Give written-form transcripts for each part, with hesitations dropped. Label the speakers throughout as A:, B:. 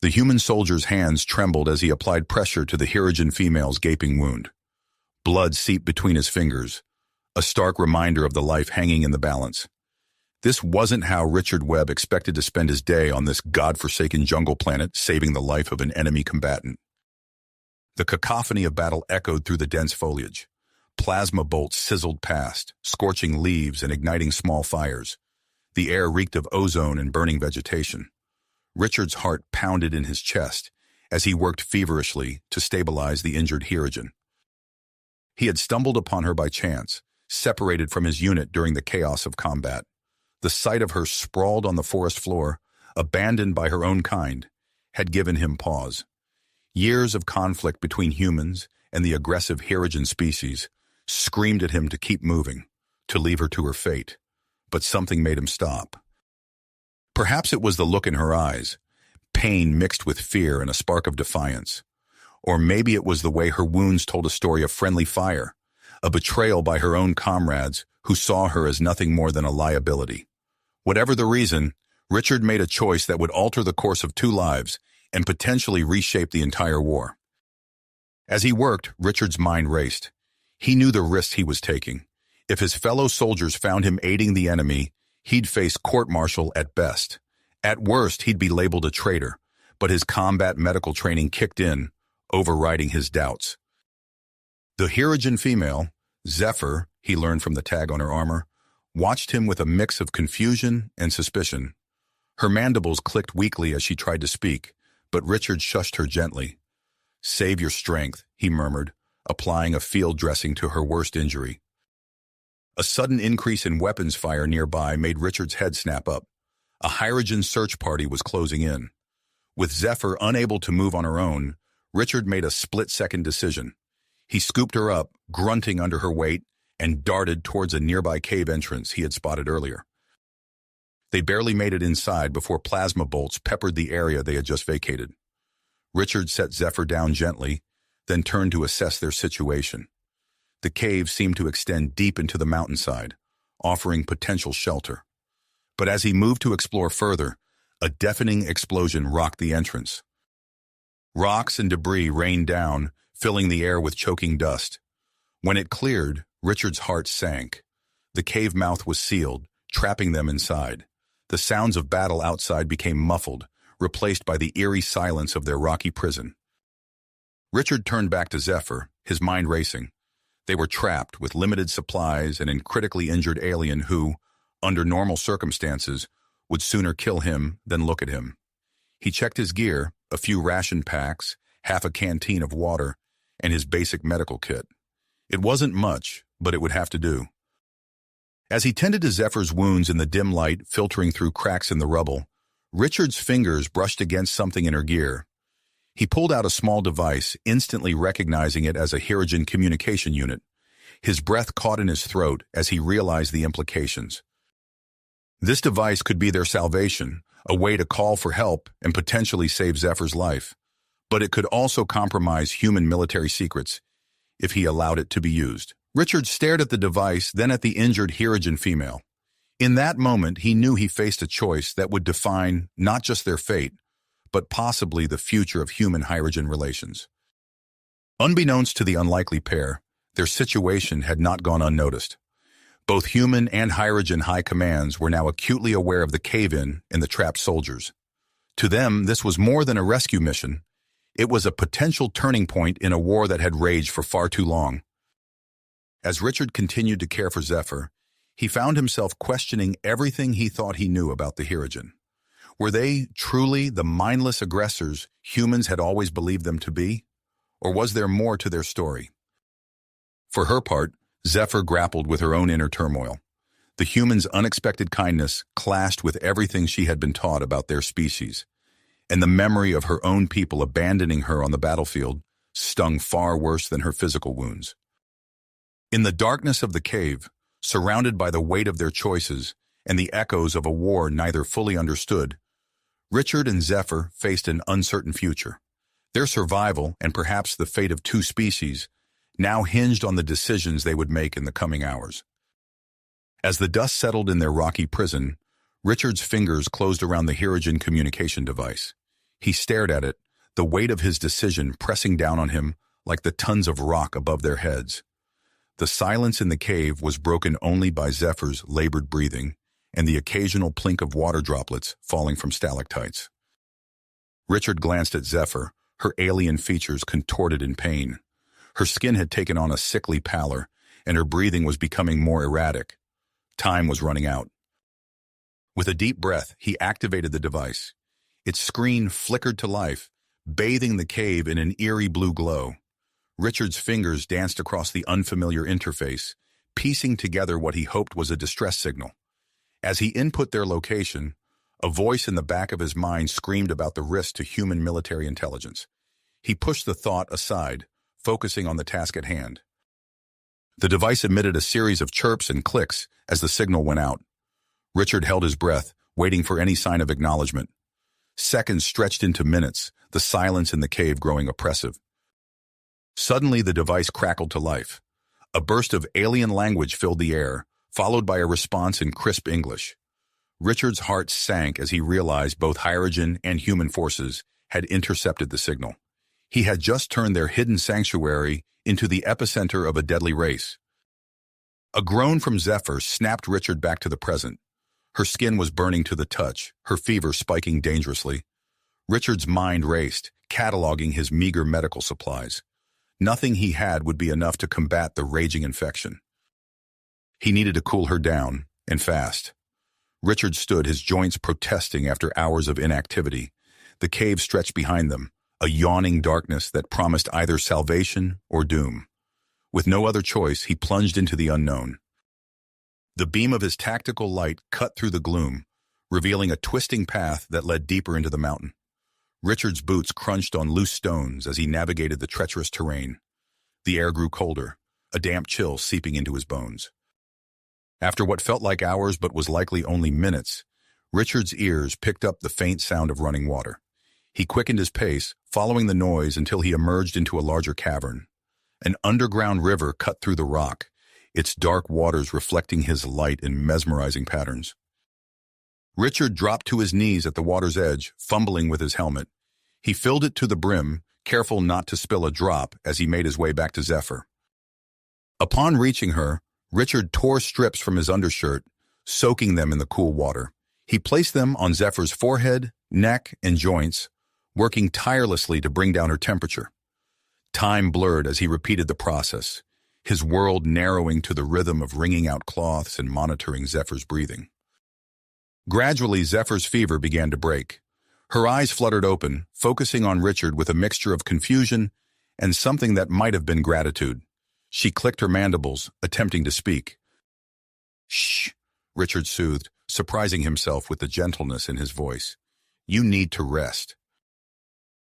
A: The human soldier's hands trembled as he applied pressure to the Hirogen female's gaping wound. Blood seeped between his fingers, a stark reminder of the life hanging in the balance. This wasn't how Richard Webb expected to spend his day on this godforsaken jungle planet, saving the life of an enemy combatant. The cacophony of battle echoed through the dense foliage. Plasma bolts sizzled past, scorching leaves and igniting small fires. The air reeked of ozone and burning vegetation. Richard's heart pounded in his chest as he worked feverishly to stabilize the injured Hirogen. He had stumbled upon her by chance, separated from his unit during the chaos of combat. The sight of her sprawled on the forest floor, abandoned by her own kind, had given him pause. Years of conflict between humans and the aggressive Hirogen species screamed at him to keep moving, to leave her to her fate. But something made him stop. Perhaps it was the look in her eyes, pain mixed with fear and a spark of defiance. Or maybe it was the way her wounds told a story of friendly fire, a betrayal by her own comrades who saw her as nothing more than a liability. Whatever the reason, Richard made a choice that would alter the course of 2 lives and potentially reshape the entire war. As he worked, Richard's mind raced. He knew the risks he was taking. If his fellow soldiers found him aiding the enemy, he'd face court-martial at best. At worst, he'd be labeled a traitor, but his combat medical training kicked in, overriding his doubts. The Hirogen female, Zephyr, he learned from the tag on her armor, watched him with a mix of confusion and suspicion. Her mandibles clicked weakly as she tried to speak, but Richard shushed her gently. "Save your strength," he murmured, applying a field dressing to her worst injury. A sudden increase in weapons fire nearby made Richard's head snap up. A Hirogen search party was closing in. With Zephyr unable to move on her own, Richard made a split-second decision. He scooped her up, grunting under her weight, and darted towards a nearby cave entrance he had spotted earlier. They barely made it inside before plasma bolts peppered the area they had just vacated. Richard set Zephyr down gently, then turned to assess their situation. The cave seemed to extend deep into the mountainside, offering potential shelter. But as he moved to explore further, a deafening explosion rocked the entrance. Rocks and debris rained down, filling the air with choking dust. When it cleared, Richard's heart sank. The cave mouth was sealed, trapping them inside. The sounds of battle outside became muffled, replaced by the eerie silence of their rocky prison. Richard turned back to Zephyr, his mind racing. They were trapped with limited supplies and a critically injured alien who, under normal circumstances, would sooner kill him than look at him. He checked his gear, a few ration packs, half a canteen of water, and his basic medical kit. It wasn't much, but it would have to do. As he tended to Zephyr's wounds in the dim light filtering through cracks in the rubble, Richard's fingers brushed against something in her gear. He pulled out a small device, instantly recognizing it as a Hirogen communication unit. His breath caught in his throat as he realized the implications. This device could be their salvation, a way to call for help and potentially save Zephyr's life. But it could also compromise human military secrets if he allowed it to be used. Richard stared at the device, then at the injured Hirogen female. In that moment, he knew he faced a choice that would define not just their fate, but possibly the future of human-Hirogen relations. Unbeknownst to the unlikely pair, their situation had not gone unnoticed. Both human and Hirogen high commands were now acutely aware of the cave-in and the trapped soldiers. To them, this was more than a rescue mission. It was a potential turning point in a war that had raged for far too long. As Richard continued to care for Zephyr, he found himself questioning everything he thought he knew about the Hirogen. Were they truly the mindless aggressors humans had always believed them to be? Or was there more to their story? For her part, Zephyr grappled with her own inner turmoil. The humans' unexpected kindness clashed with everything she had been taught about their species, and the memory of her own people abandoning her on the battlefield stung far worse than her physical wounds. In the darkness of the cave, surrounded by the weight of their choices and the echoes of a war neither fully understood, Richard and Zephyr faced an uncertain future. Their survival, and perhaps the fate of 2 species, now hinged on the decisions they would make in the coming hours. As the dust settled in their rocky prison, Richard's fingers closed around the Hirogen communication device. He stared at it, the weight of his decision pressing down on him like the tons of rock above their heads. The silence in the cave was broken only by Zephyr's labored breathing and the occasional plink of water droplets falling from stalactites. Richard glanced at Zephyr, her alien features contorted in pain. Her skin had taken on a sickly pallor, and her breathing was becoming more erratic. Time was running out. With a deep breath, he activated the device. Its screen flickered to life, bathing the cave in an eerie blue glow. Richard's fingers danced across the unfamiliar interface, piecing together what he hoped was a distress signal. As he input their location, a voice in the back of his mind screamed about the risk to human military intelligence. He pushed the thought aside, focusing on the task at hand. The device emitted a series of chirps and clicks as the signal went out. Richard held his breath, waiting for any sign of acknowledgement. Seconds stretched into minutes, the silence in the cave growing oppressive. Suddenly, the device crackled to life. A burst of alien language filled the air, followed by a response in crisp English. Richard's heart sank as he realized both Hirogen and human forces had intercepted the signal. He had just turned their hidden sanctuary into the epicenter of a deadly race. A groan from Zephyr snapped Richard back to the present. Her skin was burning to the touch, her fever spiking dangerously. Richard's mind raced, cataloging his meager medical supplies. Nothing he had would be enough to combat the raging infection. He needed to cool her down, and fast. Richard stood, his joints protesting after hours of inactivity. The cave stretched behind them, a yawning darkness that promised either salvation or doom. With no other choice, he plunged into the unknown. The beam of his tactical light cut through the gloom, revealing a twisting path that led deeper into the mountain. Richard's boots crunched on loose stones as he navigated the treacherous terrain. The air grew colder, a damp chill seeping into his bones. After what felt like hours but was likely only minutes, Richard's ears picked up the faint sound of running water. He quickened his pace, following the noise until he emerged into a larger cavern. An underground river cut through the rock, its dark waters reflecting his light in mesmerizing patterns. Richard dropped to his knees at the water's edge, fumbling with his helmet. He filled it to the brim, careful not to spill a drop as he made his way back to Zephyr. Upon reaching her, Richard tore strips from his undershirt, soaking them in the cool water. He placed them on Zephyr's forehead, neck, and joints, working tirelessly to bring down her temperature. Time blurred as he repeated the process, his world narrowing to the rhythm of wringing out cloths and monitoring Zephyr's breathing. Gradually, Zephyr's fever began to break. Her eyes fluttered open, focusing on Richard with a mixture of confusion and something that might have been gratitude. She clicked her mandibles, attempting to speak. "Shh," Richard soothed, surprising himself with the gentleness in his voice. "You need to rest."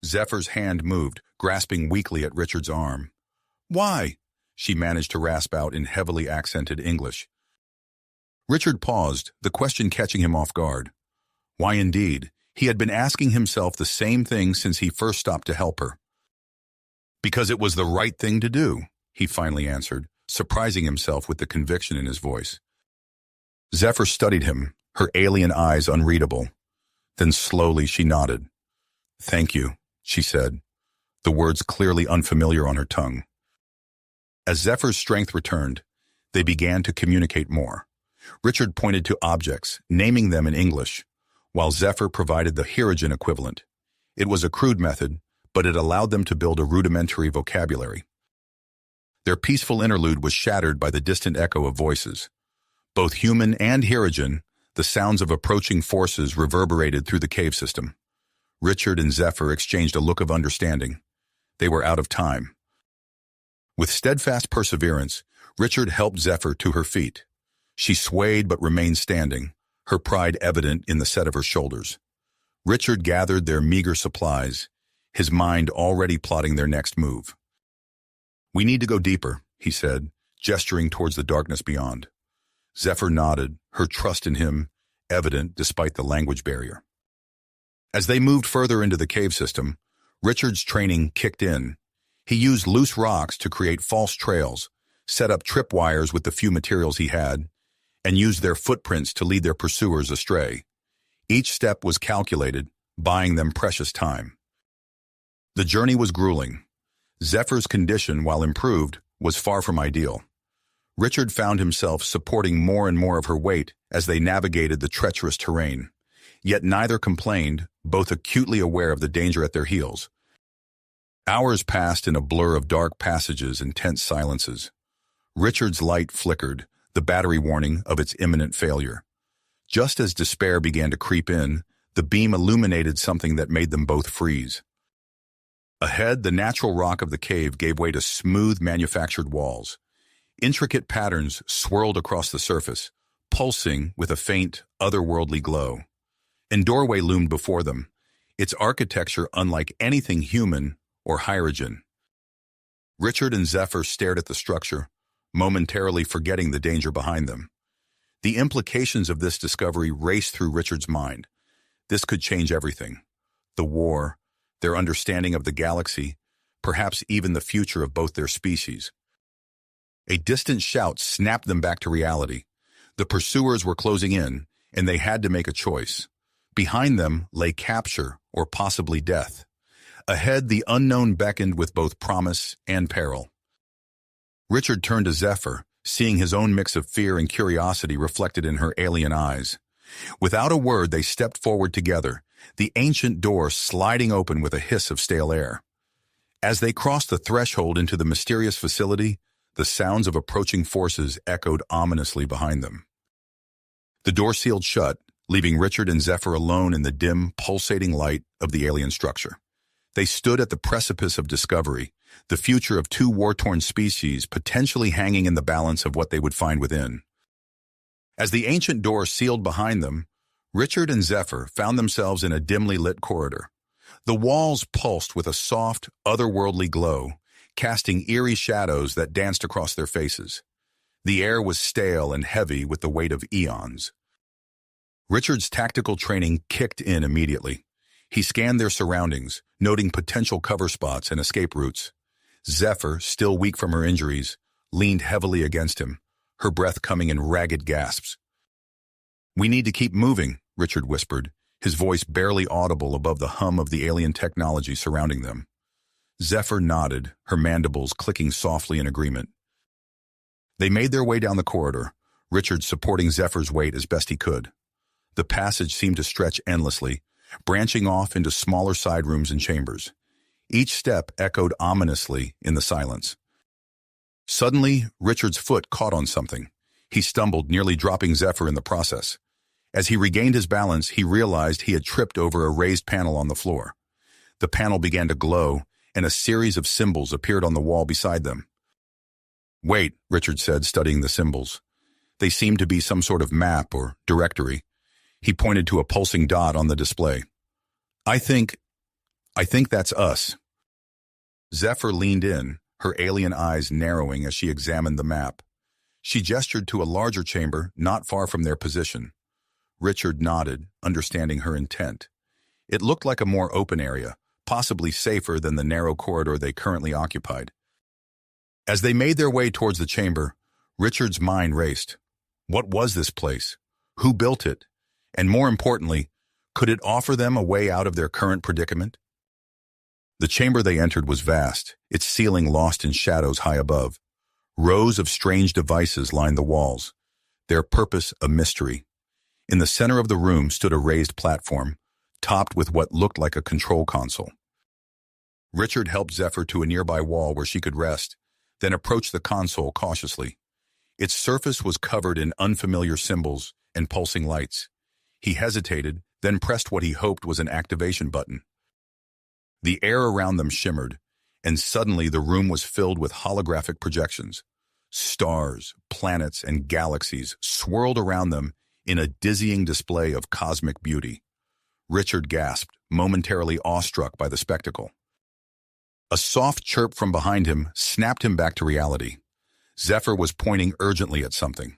A: Zephyr's hand moved, grasping weakly at Richard's arm. "Why?" she managed to rasp out in heavily accented English. Richard paused, the question catching him off guard. Why indeed? He had been asking himself the same thing since he first stopped to help her. "Because it was the right thing to do," he finally answered, surprising himself with the conviction in his voice. Zephyr studied him, her alien eyes unreadable. Then slowly she nodded. "Thank you," she said, the words clearly unfamiliar on her tongue. As Zephyr's strength returned, they began to communicate more. Richard pointed to objects, naming them in English, while Zephyr provided the Hirogen equivalent. It was a crude method, but it allowed them to build a rudimentary vocabulary. Their peaceful interlude was shattered by the distant echo of voices. Both human and Hirogen, the sounds of approaching forces reverberated through the cave system. Richard and Zephyr exchanged a look of understanding. They were out of time. With steadfast perseverance, Richard helped Zephyr to her feet. She swayed but remained standing, her pride evident in the set of her shoulders. Richard gathered their meager supplies, his mind already plotting their next move. "We need to go deeper," he said, gesturing towards the darkness beyond. Zephyr nodded, her trust in him evident despite the language barrier. As they moved further into the cave system, Richard's training kicked in. He used loose rocks to create false trails, set up tripwires with the few materials he had, and used their footprints to lead their pursuers astray. Each step was calculated, buying them precious time. The journey was grueling. Zephyr's condition, while improved, was far from ideal. Richard found himself supporting more and more of her weight as they navigated the treacherous terrain. Yet neither complained, both acutely aware of the danger at their heels. Hours passed in a blur of dark passages and tense silences. Richard's light flickered, the battery warning of its imminent failure. Just as despair began to creep in, the beam illuminated something that made them both freeze. Ahead, the natural rock of the cave gave way to smooth, manufactured walls. Intricate patterns swirled across the surface, pulsing with a faint, otherworldly glow. A doorway loomed before them, its architecture unlike anything human or hydrogen. Richard and Zephyr stared at the structure, momentarily forgetting the danger behind them. The implications of this discovery raced through Richard's mind. This could change everything. The war, their understanding of the galaxy, perhaps even the future of both their species. A distant shout snapped them back to reality. The pursuers were closing in, and they had to make a choice. Behind them lay capture or possibly death. Ahead, the unknown beckoned with both promise and peril. Richard turned to Zephyr, seeing his own mix of fear and curiosity reflected in her alien eyes. Without a word, they stepped forward together, the ancient door sliding open with a hiss of stale air. As they crossed the threshold into the mysterious facility, the sounds of approaching forces echoed ominously behind them. The door sealed shut, leaving Richard and Zephyr alone in the dim, pulsating light of the alien structure. They stood at the precipice of discovery, the future of two war-torn species potentially hanging in the balance of what they would find within. As the ancient door sealed behind them, Richard and Zephyr found themselves in a dimly lit corridor. The walls pulsed with a soft, otherworldly glow, casting eerie shadows that danced across their faces. The air was stale and heavy with the weight of eons. Richard's tactical training kicked in immediately. He scanned their surroundings, noting potential cover spots and escape routes. Zephyr, still weak from her injuries, leaned heavily against him, her breath coming in ragged gasps. "We need to keep moving," Richard whispered, his voice barely audible above the hum of the alien technology surrounding them. Zephyr nodded, her mandibles clicking softly in agreement. They made their way down the corridor, Richard supporting Zephyr's weight as best he could. The passage seemed to stretch endlessly, branching off into smaller side rooms and chambers. Each step echoed ominously in the silence. Suddenly, Richard's foot caught on something. He stumbled, nearly dropping Zephyr in the process. As he regained his balance, he realized he had tripped over a raised panel on the floor. The panel began to glow, and a series of symbols appeared on the wall beside them. "Wait," Richard said, studying the symbols. They seemed to be some sort of map or directory. He pointed to a pulsing dot on the display. I think that's us." Zephyr leaned in, her alien eyes narrowing as she examined the map. She gestured to a larger chamber not far from their position. Richard nodded, understanding her intent. It looked like a more open area, possibly safer than the narrow corridor they currently occupied. As they made their way towards the chamber, Richard's mind raced. What was this place? Who built it? And more importantly, could it offer them a way out of their current predicament? The chamber they entered was vast, its ceiling lost in shadows high above. Rows of strange devices lined the walls, their purpose a mystery. In the center of the room stood a raised platform, topped with what looked like a control console. Richard helped Zephyr to a nearby wall where she could rest, then approached the console cautiously. Its surface was covered in unfamiliar symbols and pulsing lights. He hesitated, then pressed what he hoped was an activation button. The air around them shimmered, and suddenly the room was filled with holographic projections. Stars, planets, and galaxies swirled around them in a dizzying display of cosmic beauty. Richard gasped, momentarily awestruck by the spectacle. A soft chirp from behind him snapped him back to reality. Zephyr was pointing urgently at something.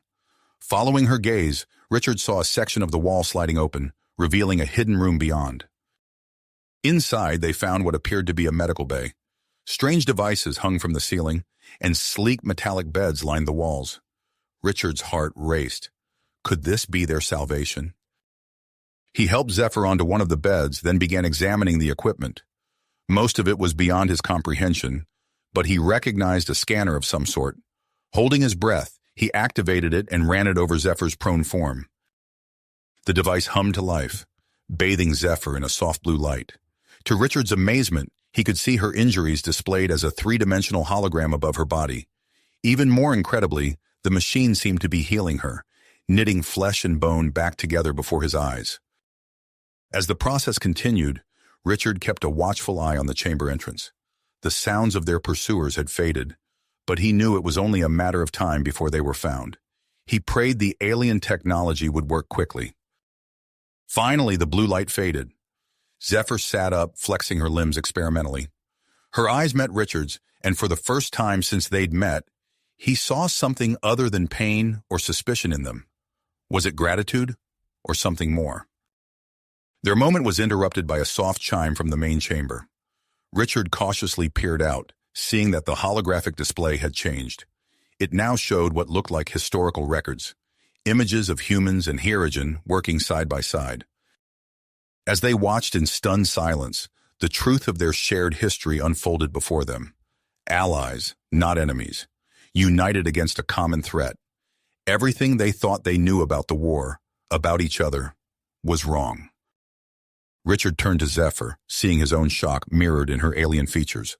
A: Following her gaze, Richard saw a section of the wall sliding open, revealing a hidden room beyond. Inside, they found what appeared to be a medical bay. Strange devices hung from the ceiling, and sleek metallic beds lined the walls. Richard's heart raced. Could this be their salvation? He helped Zephyr onto one of the beds, then began examining the equipment. Most of it was beyond his comprehension, but he recognized a scanner of some sort. Holding his breath, he activated it and ran it over Zephyr's prone form. The device hummed to life, bathing Zephyr in a soft blue light. To Richard's amazement, he could see her injuries displayed as a three-dimensional hologram above her body. Even more incredibly, the machine seemed to be healing her, knitting flesh and bone back together before his eyes. As the process continued, Richard kept a watchful eye on the chamber entrance. The sounds of their pursuers had faded, but he knew it was only a matter of time before they were found. He prayed the alien technology would work quickly. Finally, the blue light faded. Zephyr sat up, flexing her limbs experimentally. Her eyes met Richard's, and for the first time since they'd met, he saw something other than pain or suspicion in them. Was it gratitude or something more? Their moment was interrupted by a soft chime from the main chamber. Richard cautiously peered out, seeing that the holographic display had changed. It now showed what looked like historical records, images of humans and Herogen working side by side. As they watched in stunned silence, the truth of their shared history unfolded before them. Allies, not enemies, united against a common threat. Everything they thought they knew about the war, about each other, was wrong. Richard turned to Zephyr, seeing his own shock mirrored in her alien features.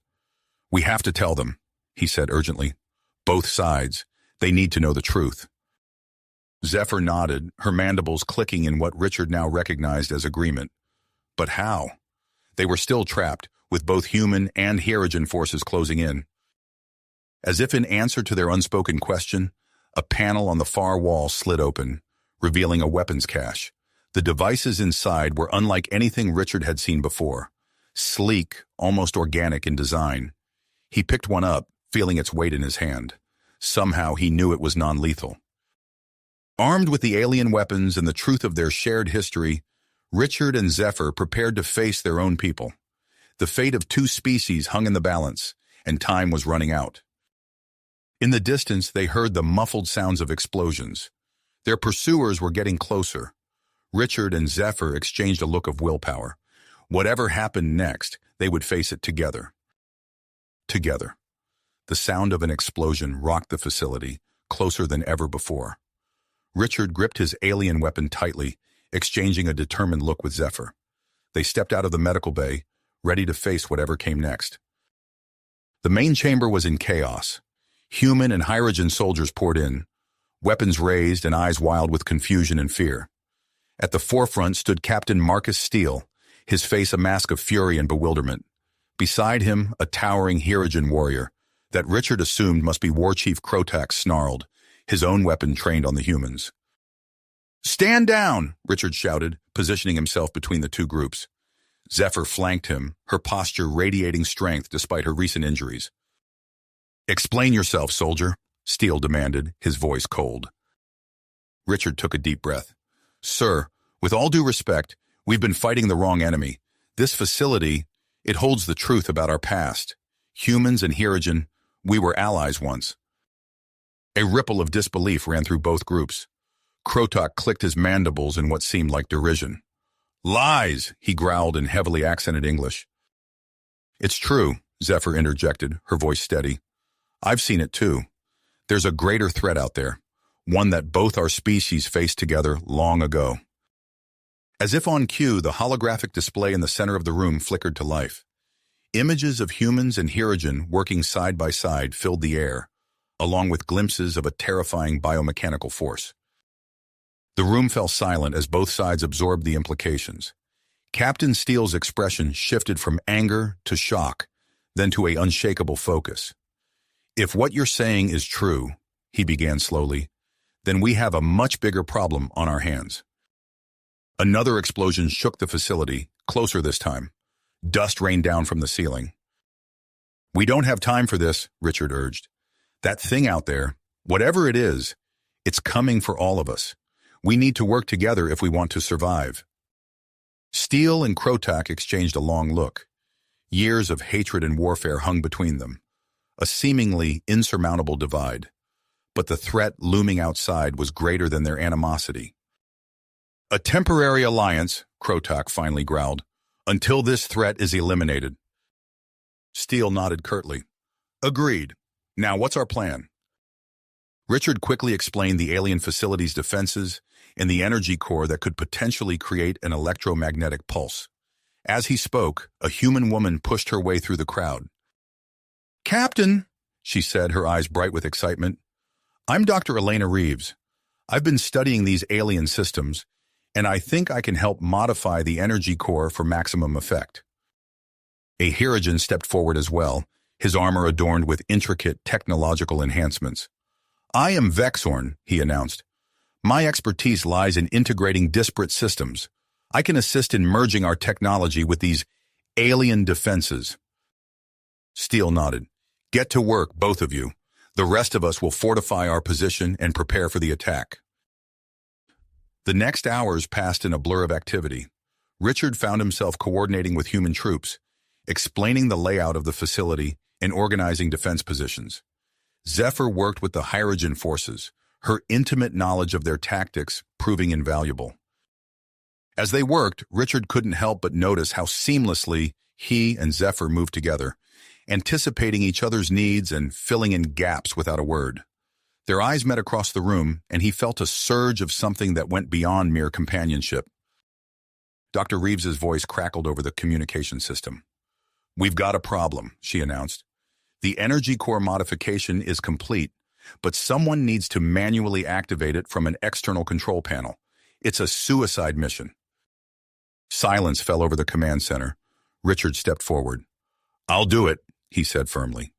A: "We have to tell them," he said urgently. "Both sides. They need to know the truth." Zephyr nodded, her mandibles clicking in what Richard now recognized as agreement. But how? They were still trapped, with both human and Herogen forces closing in. As if in answer to their unspoken question, a panel on the far wall slid open, revealing a weapons cache. The devices inside were unlike anything Richard had seen before. Sleek, almost organic in design. He picked one up, feeling its weight in his hand. Somehow he knew it was non-lethal. Armed with the alien weapons and the truth of their shared history, Richard and Zephyr prepared to face their own people. The fate of two species hung in the balance, and time was running out. In the distance, they heard the muffled sounds of explosions. Their pursuers were getting closer. Richard and Zephyr exchanged a look of willpower. Whatever happened next, they would face it together. Together. The sound of an explosion rocked the facility, closer than ever before. Richard gripped his alien weapon tightly, exchanging a determined look with Zephyr. They stepped out of the medical bay, ready to face whatever came next. The main chamber was in chaos. Human and Herogen soldiers poured in, weapons raised and eyes wild with confusion and fear. At the forefront stood Captain Marcus Steele, his face a mask of fury and bewilderment. Beside him, a towering Herogen warrior that Richard assumed must be War Chief Counterattack snarled, his own weapon trained on the humans. "Stand down!" Richard shouted, positioning himself between the two groups. Zephyr flanked him, her posture radiating strength despite her recent injuries. "Explain yourself, soldier," Steele demanded, his voice cold. Richard took a deep breath. "Sir, with all due respect, we've been fighting the wrong enemy. This facility, it holds the truth about our past. Humans and Herogen, we were allies once." A ripple of disbelief ran through both groups. Krotok clicked his mandibles in what seemed like derision. "Lies!" he growled in heavily accented English. "It's true," Zephyr interjected, her voice steady. "I've seen it too. There's a greater threat out there, one that both our species faced together long ago." As if on cue, the holographic display in the center of the room flickered to life. Images of humans and Herogen working side by side filled the air, along with glimpses of a terrifying biomechanical force. The room fell silent as both sides absorbed the implications. Captain Steele's expression shifted from anger to shock, then to an unshakable focus. "If what you're saying is true," he began slowly, "then we have a much bigger problem on our hands." Another explosion shook the facility, closer this time. Dust rained down from the ceiling. "We don't have time for this," Richard urged. "That thing out there, whatever it is, it's coming for all of us. We need to work together if we want to survive." Steele and Krotok exchanged a long look. Years of hatred and warfare hung between them, a seemingly insurmountable divide. But the threat looming outside was greater than their animosity. A temporary alliance, Krotok finally growled, until this threat is eliminated. Steele nodded curtly. Agreed. Now what's our plan? Richard quickly explained the alien facility's defenses and the energy core that could potentially create an electromagnetic pulse. As he spoke, a human woman pushed her way through the crowd. Captain, she said, her eyes bright with excitement, I'm Dr. Elena Reeves. I've been studying these alien systems, and I think I can help modify the energy core for maximum effect. A Hirogen stepped forward as well, his armor adorned with intricate technological enhancements. I am Vexorn, he announced. My expertise lies in integrating disparate systems. I can assist in merging our technology with these alien defenses. Steele nodded. Get to work, both of you. The rest of us will fortify our position and prepare for the attack. The next hours passed in a blur of activity. Richard found himself coordinating with human troops, explaining the layout of the facility and organizing defense positions. Zephyr worked with the Hirogen forces, her intimate knowledge of their tactics proving invaluable. As they worked, Richard couldn't help but notice how seamlessly he and Zephyr moved together, anticipating each other's needs and filling in gaps without a word. Their eyes met across the room, and he felt a surge of something that went beyond mere companionship. Dr. Reeves's voice crackled over the communication system. We've got a problem, she announced. The energy core modification is complete, but someone needs to manually activate it from an external control panel. It's a suicide mission. Silence fell over the command center. Richard stepped forward. I'll do it, he said firmly.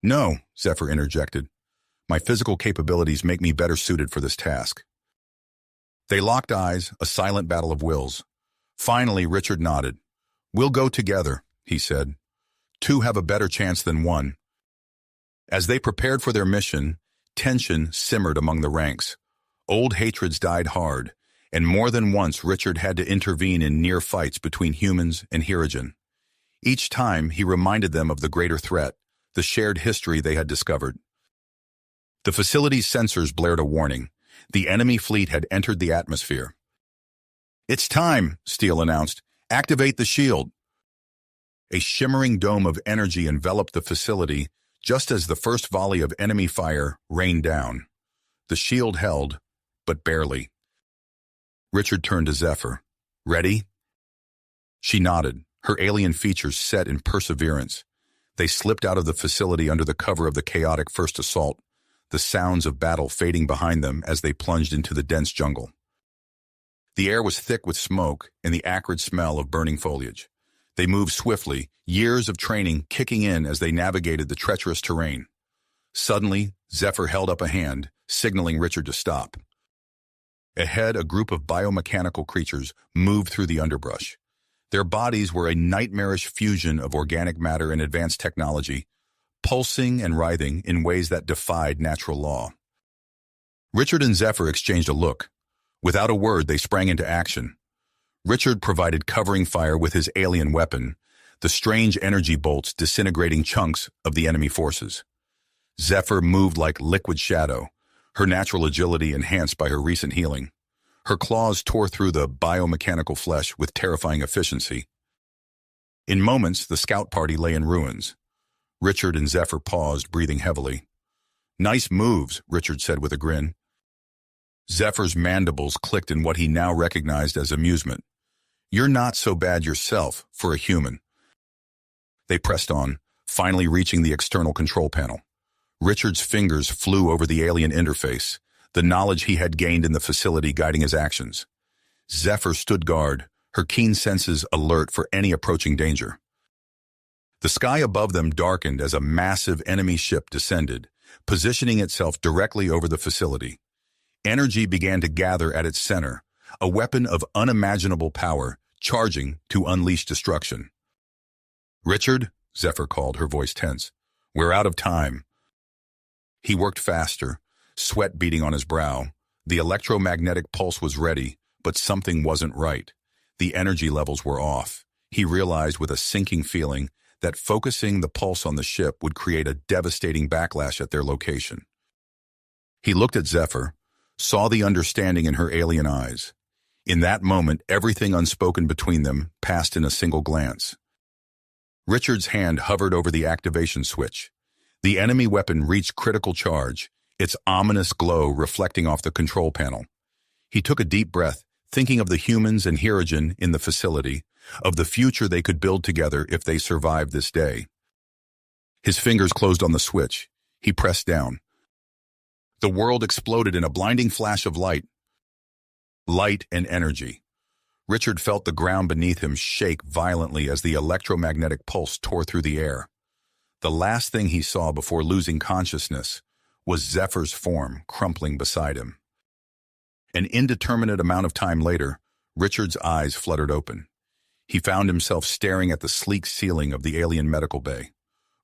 A: No, Zephyr interjected. My physical capabilities make me better suited for this task. They locked eyes, a silent battle of wills. Finally, Richard nodded. We'll go together, he said. Two have a better chance than one. As they prepared for their mission, tension simmered among the ranks. Old hatreds died hard, and more than once Richard had to intervene in near fights between humans and Hirogen. Each time, he reminded them of the greater threat, the shared history they had discovered. The facility's sensors blared a warning. The enemy fleet had entered the atmosphere. It's time, Steele announced. Activate the shield. A shimmering dome of energy enveloped the facility just as the first volley of enemy fire rained down. The shield held, but barely. Richard turned to Zephyr. Ready? She nodded, her alien features set in perseverance. They slipped out of the facility under the cover of the chaotic first assault, the sounds of battle fading behind them as they plunged into the dense jungle. The air was thick with smoke and the acrid smell of burning foliage. They moved swiftly, years of training kicking in as they navigated the treacherous terrain. Suddenly, Zephyr held up a hand, signaling Richard to stop. Ahead, a group of biomechanical creatures moved through the underbrush. Their bodies were a nightmarish fusion of organic matter and advanced technology, pulsing and writhing in ways that defied natural law. Richard and Zephyr exchanged a look. Without a word, they sprang into action. Richard provided covering fire with his alien weapon, the strange energy bolts disintegrating chunks of the enemy forces. Zephyr moved like liquid shadow, her natural agility enhanced by her recent healing. Her claws tore through the biomechanical flesh with terrifying efficiency. In moments, the scout party lay in ruins. Richard and Zephyr paused, breathing heavily. Nice moves, Richard said with a grin. Zephyr's mandibles clicked in what he now recognized as amusement. You're not so bad yourself for a human. They pressed on, finally reaching the external control panel. Richard's fingers flew over the alien interface, the knowledge he had gained in the facility guiding his actions. Zephyr stood guard, her keen senses alert for any approaching danger. The sky above them darkened as a massive enemy ship descended, positioning itself directly over the facility. Energy began to gather at its center, a weapon of unimaginable power, charging to unleash destruction. Richard, Zephyr called, her voice tense. We're out of time. He worked faster, sweat beading on his brow. The electromagnetic pulse was ready, but something wasn't right. The energy levels were off. He realized with a sinking feeling that focusing the pulse on the ship would create a devastating backlash at their location. He looked at Zephyr, saw the understanding in her alien eyes. In that moment, everything unspoken between them passed in a single glance. Richard's hand hovered over the activation switch. The enemy weapon reached critical charge, its ominous glow reflecting off the control panel. He took a deep breath, thinking of the humans and Hirogen in the facility, of the future they could build together if they survived this day. His fingers closed on the switch. He pressed down. The world exploded in a blinding flash of light and energy. Richard felt the ground beneath him shake violently as the electromagnetic pulse tore through the air. The last thing he saw before losing consciousness was Zephyr's form crumpling beside him. An indeterminate amount of time later, Richard's eyes fluttered open. He found himself staring at the sleek ceiling of the alien medical bay.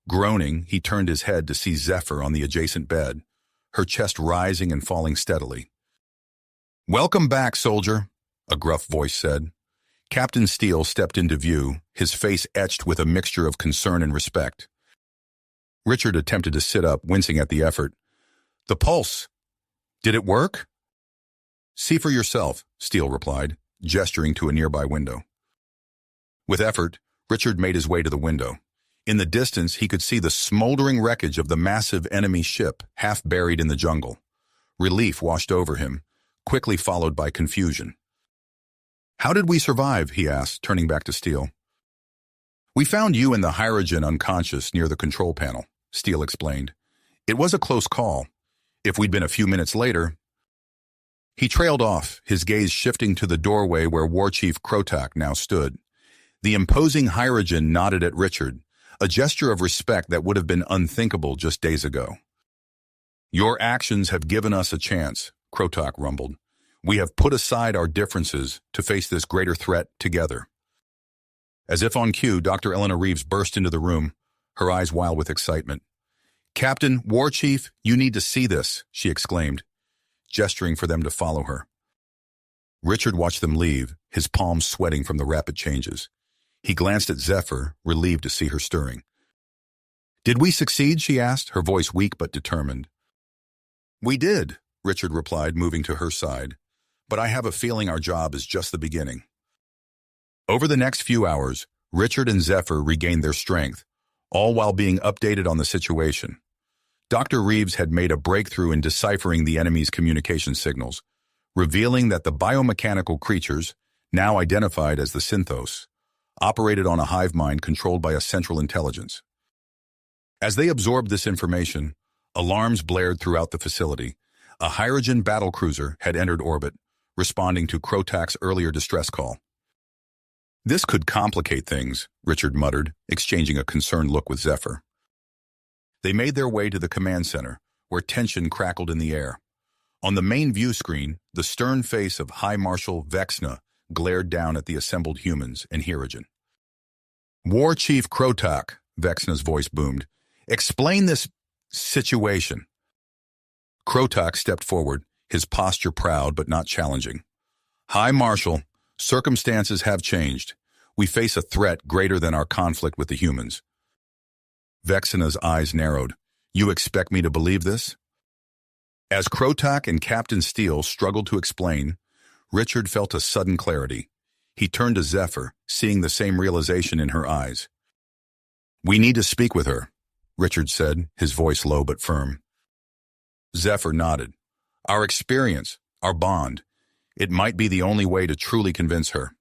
A: Groaning, he turned his head to see Zephyr on the adjacent bed, her chest rising and falling steadily. "Welcome back, soldier," a gruff voice said. Captain Steele stepped into view, his face etched with a mixture of concern and respect. Richard attempted to sit up, wincing at the effort. "The pulse. Did it work?" "See for yourself," Steele replied, gesturing to a nearby window. With effort, Richard made his way to the window. In the distance, he could see the smoldering wreckage of the massive enemy ship, half buried in the jungle. Relief washed over him, quickly followed by confusion. "How did we survive?" he asked, turning back to Steele. "We found you and the Hirogen unconscious near the control panel," Steele explained. "It was a close call. If we'd been a few minutes later—" He trailed off, his gaze shifting to the doorway where War Chief Krotak now stood. The imposing Hirogen nodded at Richard, a gesture of respect that would have been unthinkable just days ago. "Your actions have given us a chance," Krotak rumbled. "We have put aside our differences to face this greater threat together." As if on cue, Dr. Eleanor Reeves burst into the room, her eyes wild with excitement. "Captain, War Chief, you need to see this," she exclaimed, gesturing for them to follow her. Richard watched them leave, his palms sweating from the rapid changes. He glanced at Zephyr, relieved to see her stirring. "Did we succeed?" she asked, her voice weak but determined. "We did," Richard replied, moving to her side. "But I have a feeling our job is just the beginning." Over the next few hours, Richard and Zephyr regained their strength, all while being updated on the situation. Dr. Reeves had made a breakthrough in deciphering the enemy's communication signals, revealing that the biomechanical creatures, now identified as the Synthos, operated on a hive mind controlled by a central intelligence. As they absorbed this information, alarms blared throughout the facility. A Hirogen battlecruiser had entered orbit, responding to Krotak's earlier distress call. "This could complicate things," Richard muttered, exchanging a concerned look with Zephyr. They made their way to the command center, where tension crackled in the air. On the main view screen, the stern face of High Marshal Vexna glared down at the assembled humans and Hirogen. "War Chief Krotak," Vexna's voice boomed, "explain this situation." Krotak stepped forward, his posture proud but not challenging. "High Marshal, circumstances have changed. We face a threat greater than our conflict with the humans." Vexna's eyes narrowed. "You expect me to believe this?" As Krotak and Captain Steele struggled to explain, Richard felt a sudden clarity. He turned to Zephyr, seeing the same realization in her eyes. "We need to speak with her," Richard said, his voice low but firm. Zephyr nodded. "Our experience, our bond, it might be the only way to truly convince her."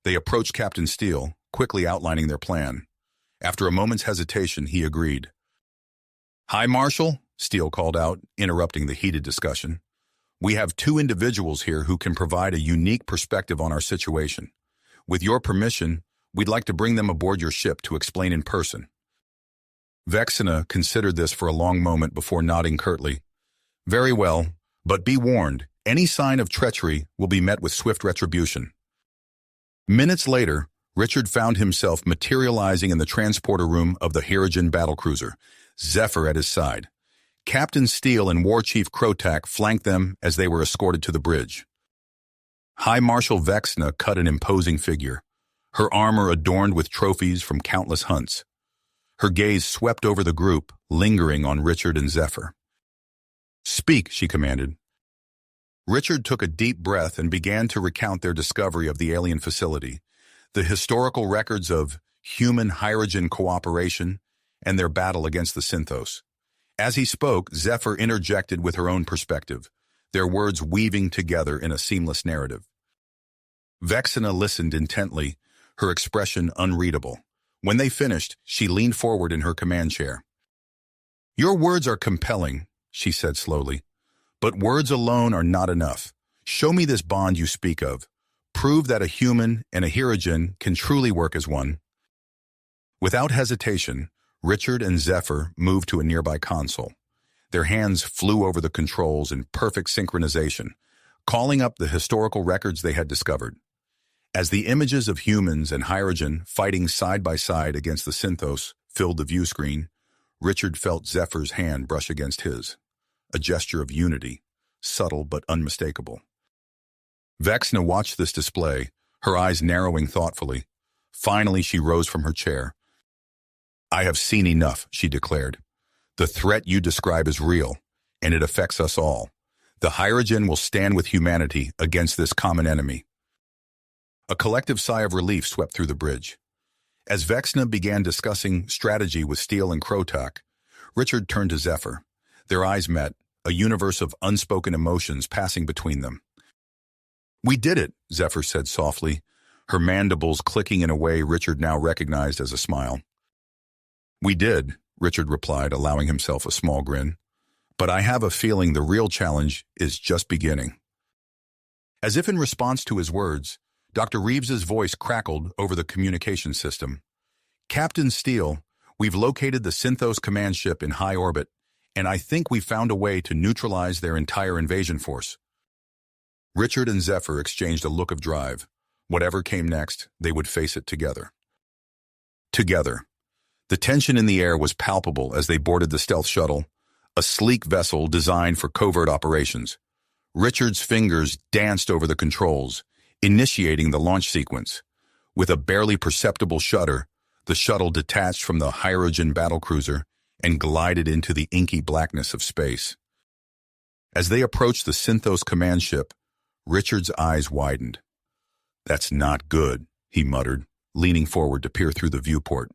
A: They approached Captain Steele, quickly outlining their plan. After a moment's hesitation, he agreed. "High Marshal," Steele called out, interrupting the heated discussion. "We have two individuals here who can provide a unique perspective on our situation. With your permission, we'd like to bring them aboard your ship to explain in person." Vexna considered this for a long moment before nodding curtly. "Very well, but be warned, any sign of treachery will be met with swift retribution." Minutes later, Richard found himself materializing in the transporter room of the Hirogen battlecruiser, Zephyr at his side. Captain Steele and War Chief Krotak flanked them as they were escorted to the bridge. High Marshal Vexna cut an imposing figure, her armor adorned with trophies from countless hunts. Her gaze swept over the group, lingering on Richard and Zephyr. "Speak," she commanded. Richard took a deep breath and began to recount their discovery of the alien facility, the historical records of human-hydrogen cooperation, and their battle against the Synthos. As he spoke, Zephyr interjected with her own perspective, their words weaving together in a seamless narrative. Vexana listened intently, her expression unreadable. When they finished, she leaned forward in her command chair. "Your words are compelling," she said slowly, "but words alone are not enough. Show me this bond you speak of. Prove that a human and a Hirogen can truly work as one." Without hesitation, Richard and Zephyr moved to a nearby console. Their hands flew over the controls in perfect synchronization, calling up the historical records they had discovered. As the images of humans and Hirogen fighting side by side against the Synthos filled the view screen, Richard felt Zephyr's hand brush against his, a gesture of unity, subtle but unmistakable. Vexana watched this display, her eyes narrowing thoughtfully. Finally, she rose from her chair. "I have seen enough," she declared. "The threat you describe is real, and it affects us all. The Hirogen will stand with humanity against this common enemy." A collective sigh of relief swept through the bridge. As Vexana began discussing strategy with Steele and Krotak, Richard turned to Zephyr. Their eyes met, a universe of unspoken emotions passing between them. "We did it," Zephyr said softly, her mandibles clicking in a way Richard now recognized as a smile. "We did," Richard replied, allowing himself a small grin. "But I have a feeling the real challenge is just beginning." As if in response to his words, Dr. Reeves's voice crackled over the communication system. "Captain Steele, we've located the Synthos command ship in high orbit, and I think we found a way to neutralize their entire invasion force." Richard and Zephyr exchanged a look of drive. Whatever came next, they would face it together. Together. The tension in the air was palpable as they boarded the stealth shuttle, a sleek vessel designed for covert operations. Richard's fingers danced over the controls, initiating the launch sequence. With a barely perceptible shudder, the shuttle detached from the Hirogen battlecruiser and glided into the inky blackness of space. As they approached the Synthos command ship, Richard's eyes widened. "That's not good," he muttered, leaning forward to peer through the viewport.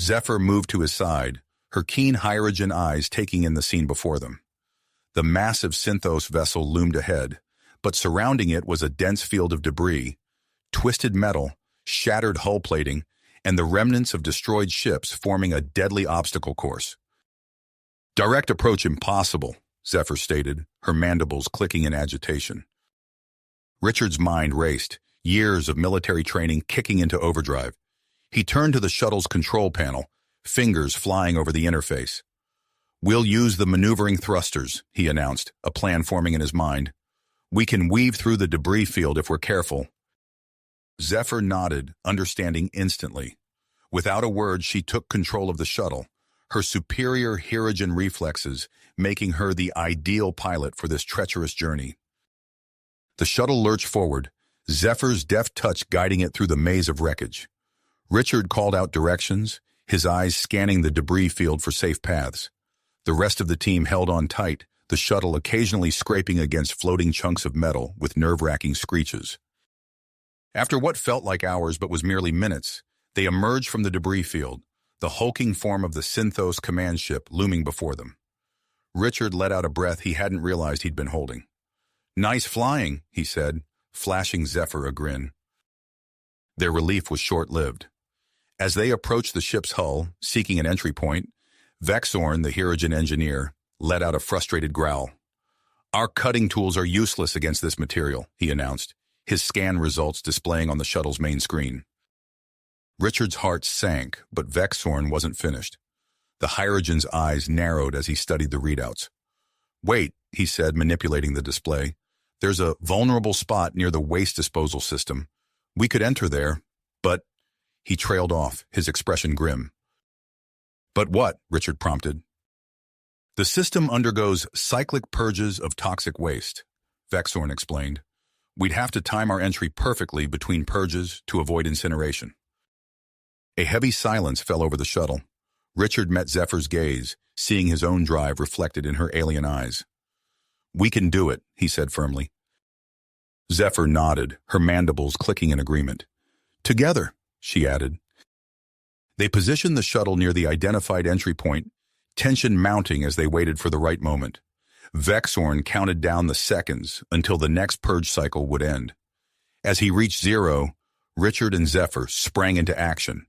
A: Zephyr moved to his side, her keen Hirogen eyes taking in the scene before them. The massive Synthos vessel loomed ahead, but surrounding it was a dense field of debris, twisted metal, shattered hull plating, and the remnants of destroyed ships forming a deadly obstacle course. "Direct approach impossible," Zephyr stated, her mandibles clicking in agitation. Richard's mind raced, years of military training kicking into overdrive. He turned to the shuttle's control panel, fingers flying over the interface. "We'll use the maneuvering thrusters," he announced, a plan forming in his mind. "We can weave through the debris field if we're careful." Zephyr nodded, understanding instantly. Without a word, she took control of the shuttle, her superior Hirogen reflexes making her the ideal pilot for this treacherous journey. The shuttle lurched forward, Zephyr's deft touch guiding it through the maze of wreckage. Richard called out directions, his eyes scanning the debris field for safe paths. The rest of the team held on tight, the shuttle occasionally scraping against floating chunks of metal with nerve-wracking screeches. After what felt like hours but was merely minutes, they emerged from the debris field, the hulking form of the Synthos command ship looming before them. Richard let out a breath he hadn't realized he'd been holding. "Nice flying," he said, flashing Zephyr a grin. Their relief was short-lived. As they approached the ship's hull, seeking an entry point, Vexorn, the Hirogen engineer, let out a frustrated growl. "Our cutting tools are useless against this material," he announced, his scan results displaying on the shuttle's main screen. Richard's heart sank, but Vexorn wasn't finished. The Hirogen's eyes narrowed as he studied the readouts. "Wait," he said, manipulating the display. "There's a vulnerable spot near the waste disposal system. We could enter there, but—" He trailed off, his expression grim. "But what?" Richard prompted. "The system undergoes cyclic purges of toxic waste," Vexorn explained. "We'd have to time our entry perfectly between purges to avoid incineration." A heavy silence fell over the shuttle. Richard met Zephyr's gaze, seeing his own drive reflected in her alien eyes. We can do it, he said firmly. Zephyr nodded, her mandibles clicking in agreement. Together, she added. They positioned the shuttle near the identified entry point, tension mounting as they waited for the right moment. Vexorn counted down the seconds until the next purge cycle would end. As he reached 0, Richard and Zephyr sprang into action.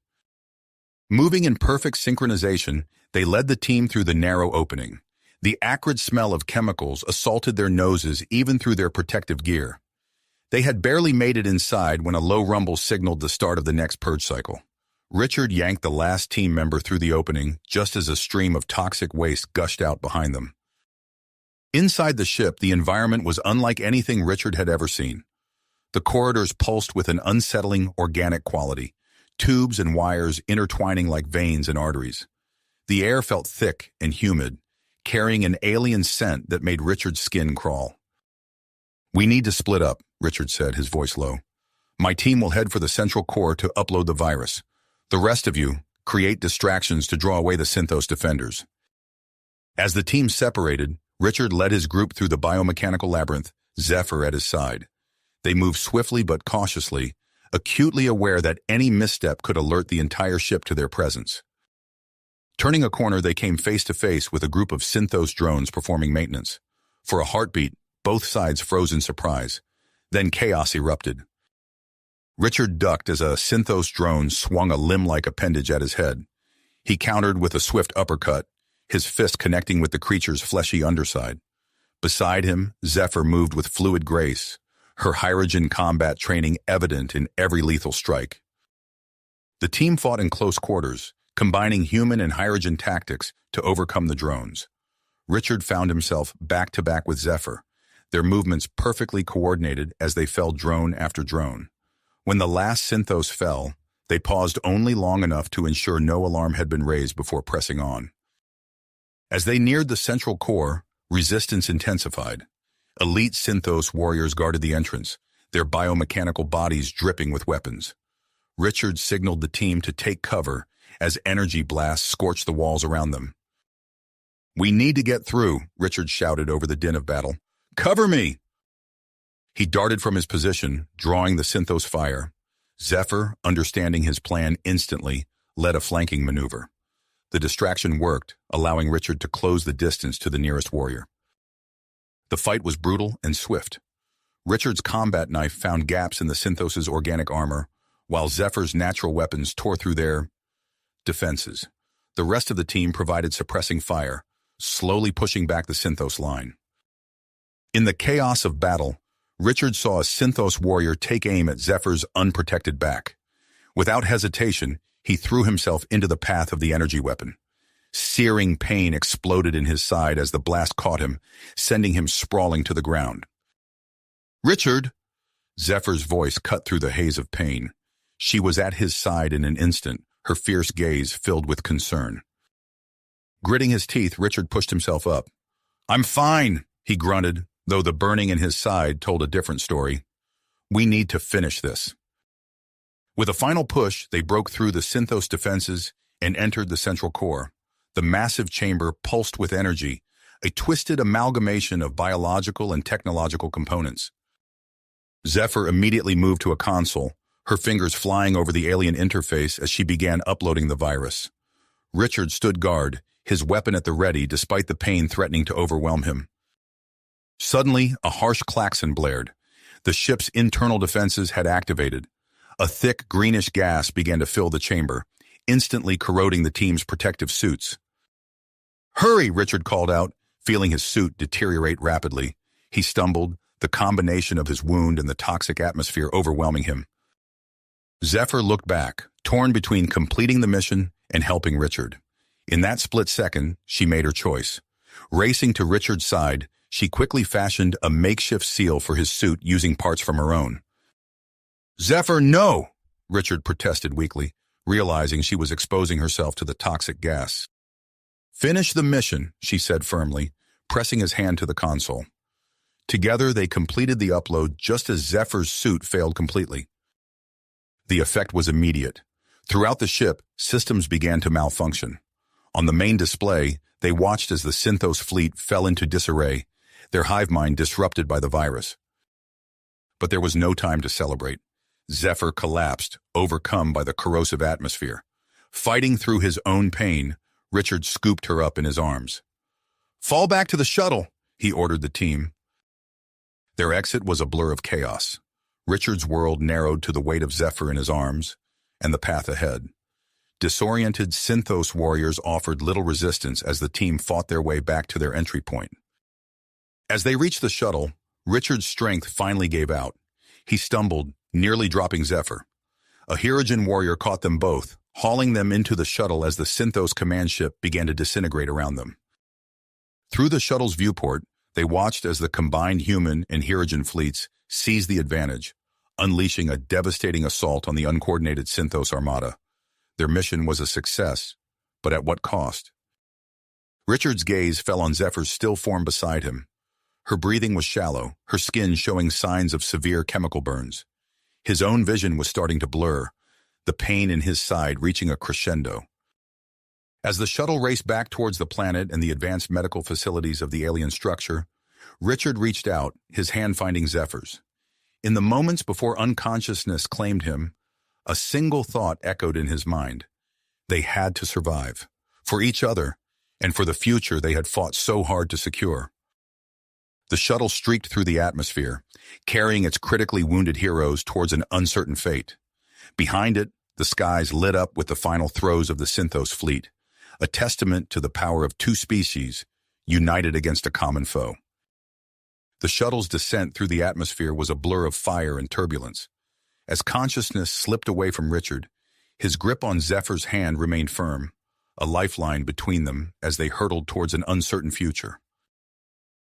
A: Moving in perfect synchronization, they led the team through the narrow opening. The acrid smell of chemicals assaulted their noses even through their protective gear. They had barely made it inside when a low rumble signaled the start of the next purge cycle. Richard yanked the last team member through the opening just as a stream of toxic waste gushed out behind them. Inside the ship, the environment was unlike anything Richard had ever seen. The corridors pulsed with an unsettling organic quality, tubes and wires intertwining like veins and arteries. The air felt thick and humid, carrying an alien scent that made Richard's skin crawl. "We need to split up," Richard said, his voice low. "My team will head for the central core to upload the virus. The rest of you, create distractions to draw away the Synthos defenders." As the team separated, Richard led his group through the biomechanical labyrinth, Zephyr at his side. They moved swiftly but cautiously, acutely aware that any misstep could alert the entire ship to their presence. Turning a corner, they came face to face with a group of Synthos drones performing maintenance. For a heartbeat, both sides froze in surprise. Then chaos erupted. Richard ducked as a Synthos drone swung a limb-like appendage at his head. He countered with a swift uppercut, his fist connecting with the creature's fleshy underside. Beside him, Zephyr moved with fluid grace, her hydrogen combat training evident in every lethal strike. The team fought in close quarters, combining human and hydrogen tactics to overcome the drones. Richard found himself back-to-back with Zephyr, their movements perfectly coordinated as they fell drone after drone. When the last Synthos fell, they paused only long enough to ensure no alarm had been raised before pressing on. As they neared the central core, resistance intensified. Elite Synthos warriors guarded the entrance, their biomechanical bodies dripping with weapons. Richard signaled the team to take cover as energy blasts scorched the walls around them. "We need to get through," Richard shouted over the din of battle. "Cover me!" He darted from his position, drawing the Synthos fire. Zephyr, understanding his plan instantly, led a flanking maneuver. The distraction worked, allowing Richard to close the distance to the nearest warrior. The fight was brutal and swift. Richard's combat knife found gaps in the Synthos' organic armor, while Zephyr's natural weapons tore through their defenses. The rest of the team provided suppressing fire, slowly pushing back the Synthos line. In the chaos of battle, Richard saw a Synthos warrior take aim at Zephyr's unprotected back. Without hesitation, he threw himself into the path of the energy weapon. Searing pain exploded in his side as the blast caught him, sending him sprawling to the ground. "Richard!" Zephyr's voice cut through the haze of pain. She was at his side in an instant, her fierce gaze filled with concern. Gritting his teeth, Richard pushed himself up. "I'm fine," he grunted, though the burning in his side told a different story. "We need to finish this." With a final push, they broke through the Synthos defenses and entered the central core. The massive chamber pulsed with energy, a twisted amalgamation of biological and technological components. Zephyr immediately moved to a console, her fingers flying over the alien interface as she began uploading the virus. Richard stood guard, his weapon at the ready despite the pain threatening to overwhelm him. Suddenly, a harsh klaxon blared. The ship's internal defenses had activated. A thick, greenish gas began to fill the chamber, instantly corroding the team's protective suits. "Hurry!" Richard called out, feeling his suit deteriorate rapidly. He stumbled, the combination of his wound and the toxic atmosphere overwhelming him. Zephyr looked back, torn between completing the mission and helping Richard. In that split second, she made her choice. Racing to Richard's side, she quickly fashioned a makeshift seal for his suit using parts from her own. "Zephyr, no!" Richard protested weakly, realizing she was exposing herself to the toxic gas. "Finish the mission," she said firmly, pressing his hand to the console. Together, they completed the upload just as Zephyr's suit failed completely. The effect was immediate. Throughout the ship, systems began to malfunction. On the main display, they watched as the Synthos fleet fell into disarray, their hive mind disrupted by the virus. But there was no time to celebrate. Zephyr collapsed, overcome by the corrosive atmosphere. Fighting through his own pain, Richard scooped her up in his arms. "Fall back to the shuttle," he ordered the team. Their exit was a blur of chaos. Richard's world narrowed to the weight of Zephyr in his arms and the path ahead. Disoriented Synthos warriors offered little resistance as the team fought their way back to their entry point. As they reached the shuttle, Richard's strength finally gave out. He stumbled, nearly dropping Zephyr. A Hirogen warrior caught them both, hauling them into the shuttle as the Synthos command ship began to disintegrate around them. Through the shuttle's viewport, they watched as the combined human and Hirogen fleets seized the advantage, unleashing a devastating assault on the uncoordinated Synthos armada. Their mission was a success, but at what cost? Richard's gaze fell on Zephyr's still form beside him. Her breathing was shallow, her skin showing signs of severe chemical burns. His own vision was starting to blur, the pain in his side reaching a crescendo. As the shuttle raced back towards the planet and the advanced medical facilities of the alien structure, Richard reached out, his hand finding Zephyr's. In the moments before unconsciousness claimed him, a single thought echoed in his mind. They had to survive, for each other, and for the future they had fought so hard to secure. The shuttle streaked through the atmosphere, carrying its critically wounded heroes towards an uncertain fate. Behind it, the skies lit up with the final throes of the Synthos fleet, a testament to the power of two species united against a common foe. The shuttle's descent through the atmosphere was a blur of fire and turbulence. As consciousness slipped away from Richard, his grip on Zephyr's hand remained firm, a lifeline between them as they hurtled towards an uncertain future.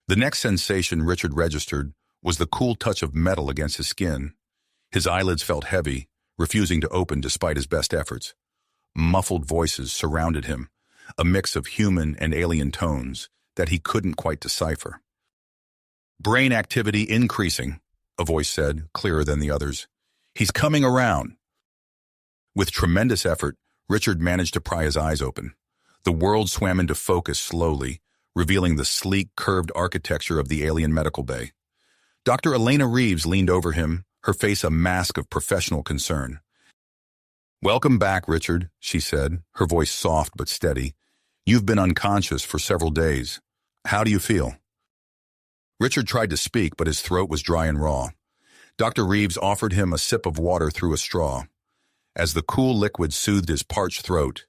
A: The next sensation Richard registered was the cool touch of metal against his skin. His eyelids felt heavy, refusing to open despite his best efforts. Muffled voices surrounded him, a mix of human and alien tones that he couldn't quite decipher. "Brain activity increasing," a voice said, clearer than the others. "He's coming around." With tremendous effort, Richard managed to pry his eyes open. The world swam into focus slowly, revealing the sleek, curved architecture of the alien medical bay. Dr. Elena Reeves leaned over him, her face a mask of professional concern. "Welcome back, Richard," she said, her voice soft but steady. "You've been unconscious for several days. How do you feel?" Richard tried to speak, but his throat was dry and raw. Dr. Reeves offered him a sip of water through a straw. As the cool liquid soothed his parched throat,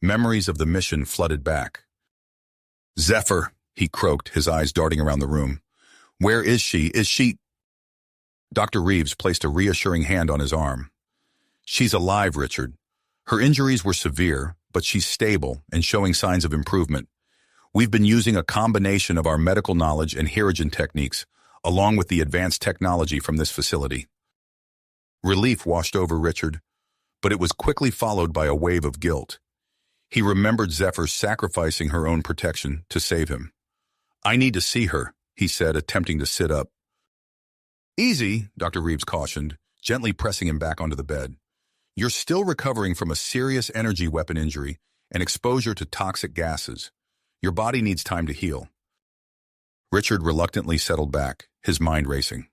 A: memories of the mission flooded back. "Zephyr," he croaked, his eyes darting around the room. "Where is she? Is she—" Dr. Reeves placed a reassuring hand on his arm. "She's alive, Richard. Her injuries were severe, but she's stable and showing signs of improvement. We've been using a combination of our medical knowledge and Hirogen techniques, along with the advanced technology from this facility." Relief washed over Richard, but it was quickly followed by a wave of guilt. He remembered Zephyr sacrificing her own protection to save him. "I need to see her," he said, attempting to sit up. "Easy," Dr. Reeves cautioned, gently pressing him back onto the bed. "You're still recovering from a serious energy weapon injury and exposure to toxic gases. Your body needs time to heal." Richard reluctantly settled back, his mind racing.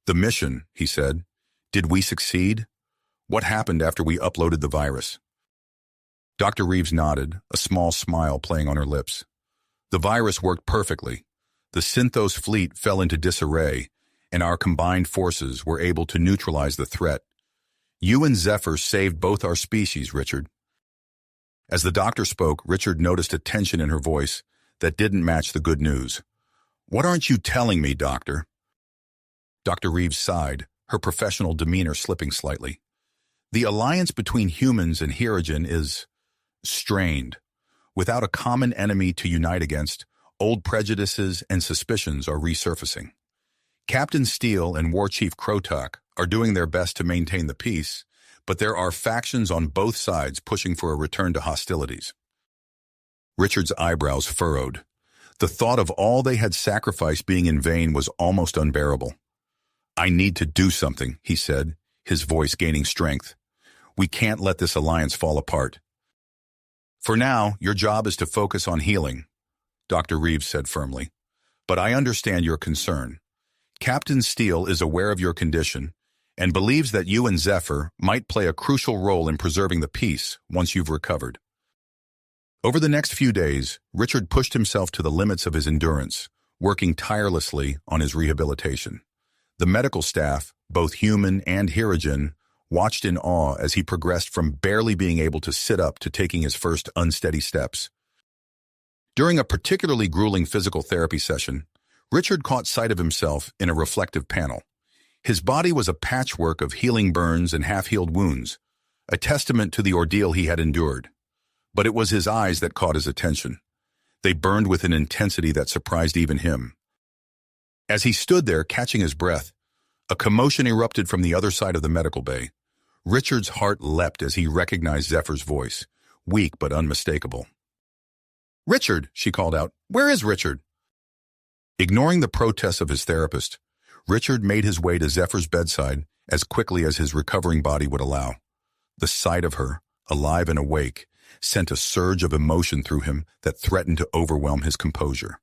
A: "The mission," he said. "Did we succeed? What happened after we uploaded the virus?" Dr. Reeves nodded, a small smile playing on her lips. "The virus worked perfectly. The Synthos fleet fell into disarray, and our combined forces were able to neutralize the threat. You and Zephyr saved both our species, Richard." As the doctor spoke, Richard noticed a tension in her voice that didn't match the good news. "What aren't you telling me, Doctor?" Dr. Reeves sighed, her professional demeanor slipping slightly. "The alliance between humans and Hirogen is strained. Without a common enemy to unite against, old prejudices and suspicions are resurfacing. Captain Steele and War Chief Krotok are doing their best to maintain the peace, but there are factions on both sides pushing for a return to hostilities." Richard's eyebrows furrowed. The thought of all they had sacrificed being in vain was almost unbearable. "I need to do something," he said, his voice gaining strength. "We can't let this alliance fall apart." "For now, your job is to focus on healing," Dr. Reeves said firmly. but I understand your concern. Captain Steele is aware of your condition and believes that you and Zephyr might play a crucial role in preserving the peace once you've recovered. Over the next few days, Richard pushed himself to the limits of his endurance, working tirelessly on his rehabilitation. The medical staff, both human and Hirogen, watched in awe as he progressed from barely being able to sit up to taking his first unsteady steps. During a particularly grueling physical therapy session, Richard caught sight of himself in a reflective panel. His body was a patchwork of healing burns and half-healed wounds, a testament to the ordeal he had endured. But it was his eyes that caught his attention. They burned with an intensity that surprised even him. As he stood there, catching his breath, a commotion erupted from the other side of the medical bay. Richard's heart leapt as he recognized Zephyr's voice, weak but unmistakable. "Richard," she called out. "Where is Richard?" Ignoring the protests of his therapist, Richard made his way to Zephyr's bedside as quickly as his recovering body would allow. The sight of her, alive and awake, sent a surge of emotion through him that threatened to overwhelm his composure.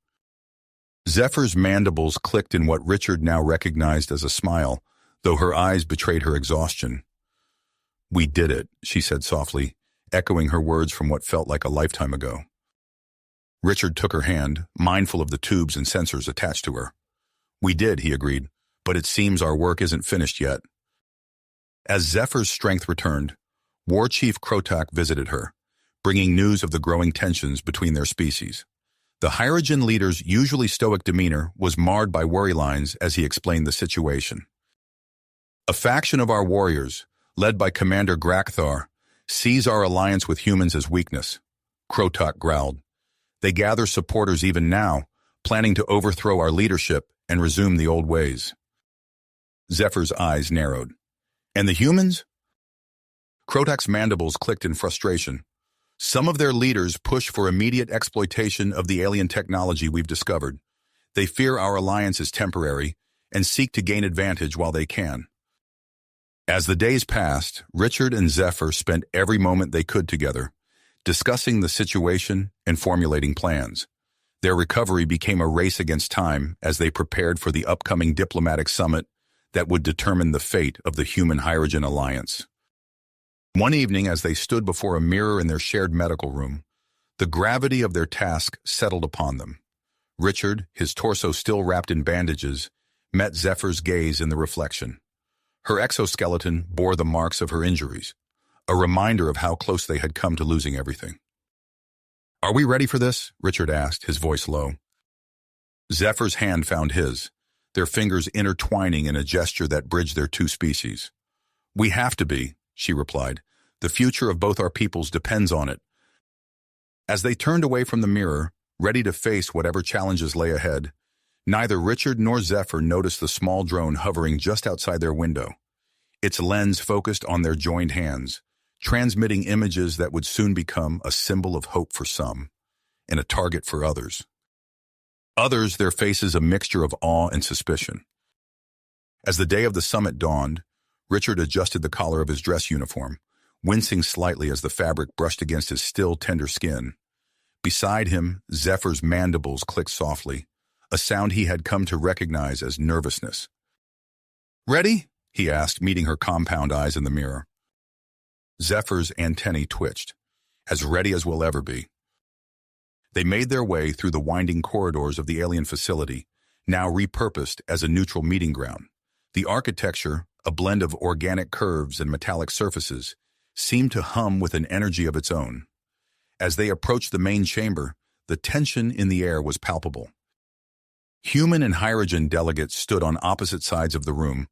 A: Zephyr's mandibles clicked in what Richard now recognized as a smile, though her eyes betrayed her exhaustion. "We did it," she said softly, echoing her words from what felt like a lifetime ago. Richard took her hand, mindful of the tubes and sensors attached to her. "We did," he agreed, "but it seems our work isn't finished yet." As Zephyr's strength returned, War Chief Krotak visited her, bringing news of the growing tensions between their species. The Hirogen leader's usually stoic demeanor was marred by worry lines as he explained the situation. "A faction of our warriors, led by Commander Grakthar, sees our alliance with humans as weakness," Krotak growled. "They gather supporters even now, planning to overthrow our leadership and resume the old ways." Zephyr's eyes narrowed. "And the humans?" Krotak's mandibles clicked in frustration. "Some of their leaders push for immediate exploitation of the alien technology we've discovered. They fear our alliance is temporary and seek to gain advantage while they can." As the days passed, Richard and Zephyr spent every moment they could together, discussing the situation and formulating plans. Their recovery became a race against time as they prepared for the upcoming diplomatic summit that would determine the fate of the human-Hirogen alliance. One evening, as they stood before a mirror in their shared medical room, the gravity of their task settled upon them. Richard, his torso still wrapped in bandages, met Zephyr's gaze in the reflection. Her exoskeleton bore the marks of her injuries, a reminder of how close they had come to losing everything. "Are we ready for this?" Richard asked, his voice low. Zephyr's hand found his, their fingers intertwining in a gesture that bridged their two species. "We have to be," she replied. "The future of both our peoples depends on it." As they turned away from the mirror, ready to face whatever challenges lay ahead, neither Richard nor Zephyr noticed the small drone hovering just outside their window. Its lens focused on their joined hands, transmitting images that would soon become a symbol of hope for some, and a target for others. Others, their faces a mixture of awe and suspicion. As the day of the summit dawned, Richard adjusted the collar of his dress uniform, wincing slightly as the fabric brushed against his still tender skin. Beside him, Zephyr's mandibles clicked softly, a sound he had come to recognize as nervousness. "Ready?" he asked, meeting her compound eyes in the mirror. Zephyr's antennae twitched, as ready as we'll ever be. They made their way through the winding corridors of the alien facility, now repurposed as a neutral meeting ground. The architecture, a blend of organic curves and metallic surfaces, seemed to hum with an energy of its own. As they approached the main chamber, the tension in the air was palpable. Human and Hirogen delegates stood on opposite sides of the room,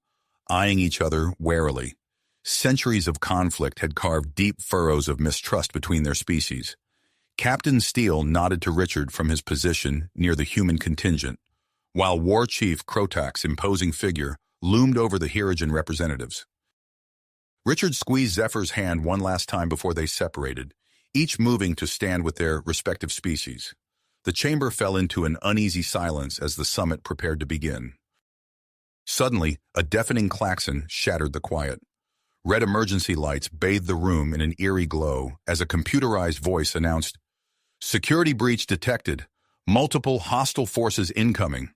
A: eyeing each other warily. Centuries of conflict had carved deep furrows of mistrust between their species. Captain Steele nodded to Richard from his position near the human contingent, while War Chief Krotak's imposing figure loomed over the Hirogen representatives. Richard squeezed Zephyr's hand one last time before they separated, each moving to stand with their respective species. The chamber fell into an uneasy silence as the summit prepared to begin. Suddenly, a deafening klaxon shattered the quiet. Red emergency lights bathed the room in an eerie glow as a computerized voice announced, "Security breach detected. Multiple hostile forces incoming.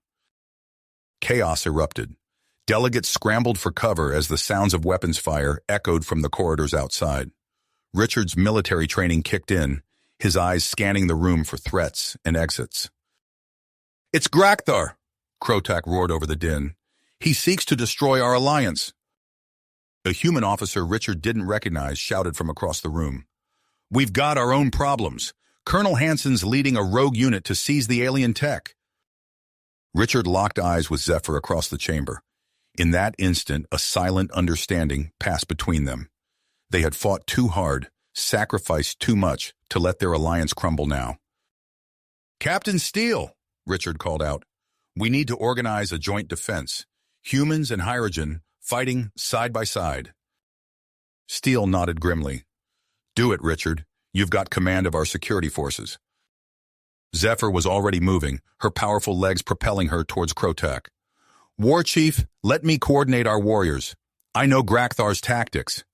A: Chaos erupted. Delegates scrambled for cover as the sounds of weapons fire echoed from the corridors outside. Richard's military training kicked in, his eyes scanning the room for threats and exits. "It's Grakthar!" Crotak roared over the din. "He seeks to destroy our alliance." A human officer Richard didn't recognize shouted from across the room. "We've got our own problems. Colonel Hansen's leading a rogue unit to seize the alien tech." Richard locked eyes with Zephyr across the chamber. In that instant, a silent understanding passed between them. They had fought too hard, sacrificed too much to let their alliance crumble now. "Captain Steele," Richard called out, "we need to organize a joint defense. Humans and Hirogen fighting side by side." Steele nodded grimly. "Do it, Richard. You've got command of our security forces." Zephyr was already moving, her powerful legs propelling her towards Crotak. "War Chief, let me coordinate our warriors. I know Grakthar's tactics."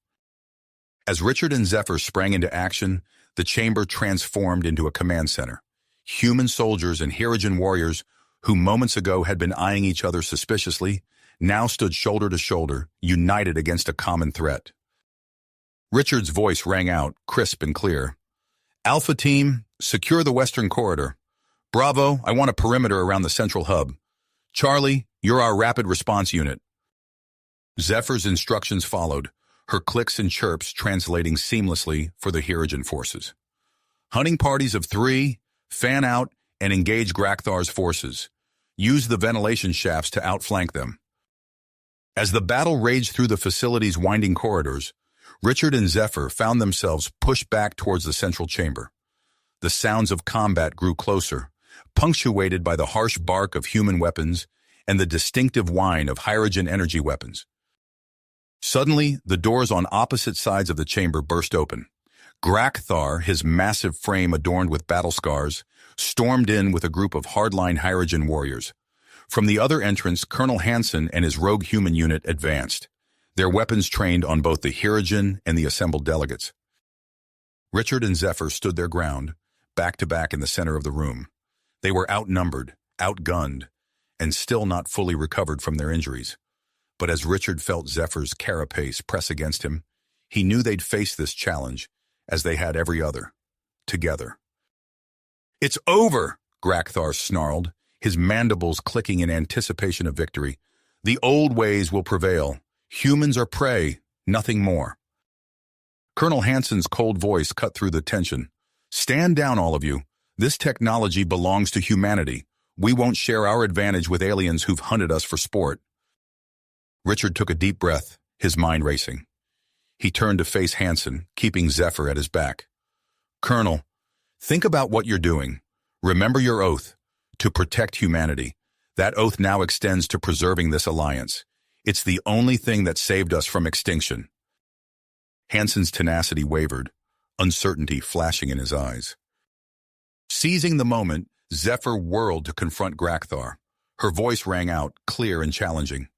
A: As Richard and Zephyr sprang into action, the chamber transformed into a command center. Human soldiers and Hirogen warriors, who moments ago had been eyeing each other suspiciously, now stood shoulder to shoulder, united against a common threat. Richard's voice rang out, crisp and clear. "Alpha Team, secure the western corridor. Bravo, I want a perimeter around the central hub. Charlie, you're our rapid response unit." Zephyr's instructions followed, her clicks and chirps translating seamlessly for the Hirogen forces. "Hunting parties of 3, fan out, and engage Grakthar's forces. Use the ventilation shafts to outflank them." As the battle raged through the facility's winding corridors, Richard and Zephyr found themselves pushed back towards the central chamber. The sounds of combat grew closer, punctuated by the harsh bark of human weapons and the distinctive whine of Hirogen energy weapons. Suddenly, the doors on opposite sides of the chamber burst open. Grakthar, his massive frame adorned with battle scars, stormed in with a group of hardline Hirogen warriors. From the other entrance, Colonel Hansen and his rogue human unit advanced, their weapons trained on both the Hirogen and the assembled delegates. Richard and Zephyr stood their ground, back to back in the center of the room. They were outnumbered, outgunned, and still not fully recovered from their injuries. But as Richard felt Zephyr's carapace press against him, he knew they'd face this challenge, as they had every other, together. "It's over," Grakthar snarled, his mandibles clicking in anticipation of victory. "The old ways will prevail. Humans are prey, nothing more." Colonel Hansen's cold voice cut through the tension. "Stand down, all of you. This technology belongs to humanity. We won't share our advantage with aliens who've hunted us for sport." Richard took a deep breath, his mind racing. He turned to face Hansen, keeping Zephyr at his back. "Colonel, think about what you're doing. Remember your oath, to protect humanity. That oath now extends to preserving this alliance. It's the only thing that saved us from extinction." Hansen's tenacity wavered, uncertainty flashing in his eyes. Seizing the moment, Zephyr whirled to confront Grakthar. Her voice rang out, clear and challenging.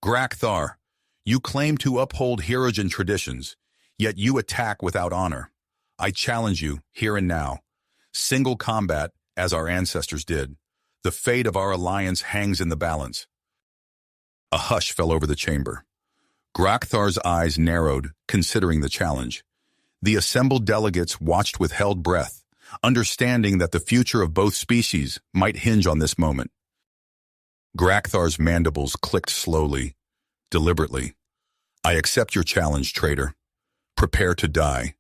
A: "Grakthar, you claim to uphold Hirogen traditions, yet you attack without honor. I challenge you, here and now. Single combat, as our ancestors did. The fate of our alliance hangs in the balance." A hush fell over the chamber. Grakthar's eyes narrowed, considering the challenge. The assembled delegates watched with held breath, understanding that the future of both species might hinge on this moment. Grakthar's mandibles clicked slowly, deliberately. "I accept your challenge, traitor. Prepare to die."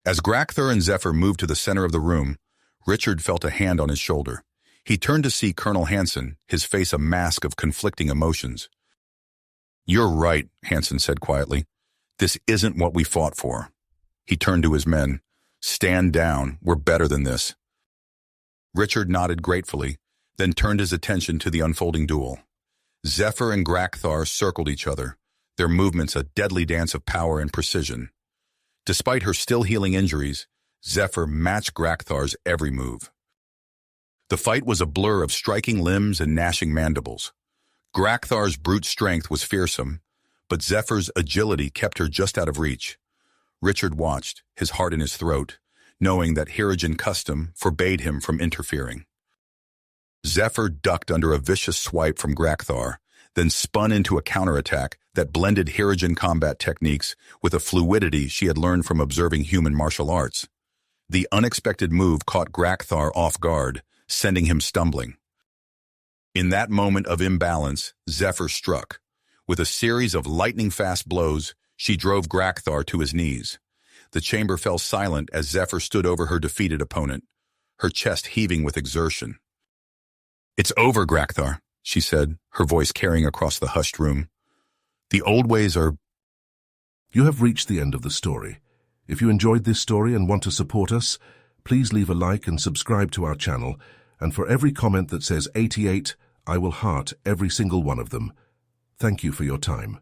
A: As Grakthar and Zephyr moved to the center of the room, Richard felt a hand on his shoulder. He turned to see Colonel Hansen, his face a mask of conflicting emotions. "You're right," Hansen said quietly. "This isn't what we fought for." He turned to his men. "Stand down. We're better than this." Richard nodded gratefully, then turned his attention to the unfolding duel. Zephyr and Grakthar circled each other, their movements a deadly dance of power and precision. Despite her still healing injuries, Zephyr matched Grakthar's every move. The fight was a blur of striking limbs and gnashing mandibles. Grakthar's brute strength was fearsome, but Zephyr's agility kept her just out of reach. Richard watched, his heart in his throat, knowing that Hirogen custom forbade him from interfering. Zephyr ducked under a vicious swipe from Grakthar, then spun into a counterattack that blended Hirogen combat techniques with a fluidity she had learned from observing human martial arts. The unexpected move caught Grakthar off guard, sending him stumbling. In that moment of imbalance, Zephyr struck. With a series of lightning-fast blows, she drove Grakthar to his knees. The chamber fell silent as Zephyr stood over her defeated opponent, her chest heaving with exertion. "It's over, Grakthar," she said, her voice carrying across the hushed room. "The old ways are—"
B: You have reached the end of the story. If you enjoyed this story and want to support us, please leave a like and subscribe to our channel, and for every comment that says 88, I will heart every single one of them. Thank you for your time.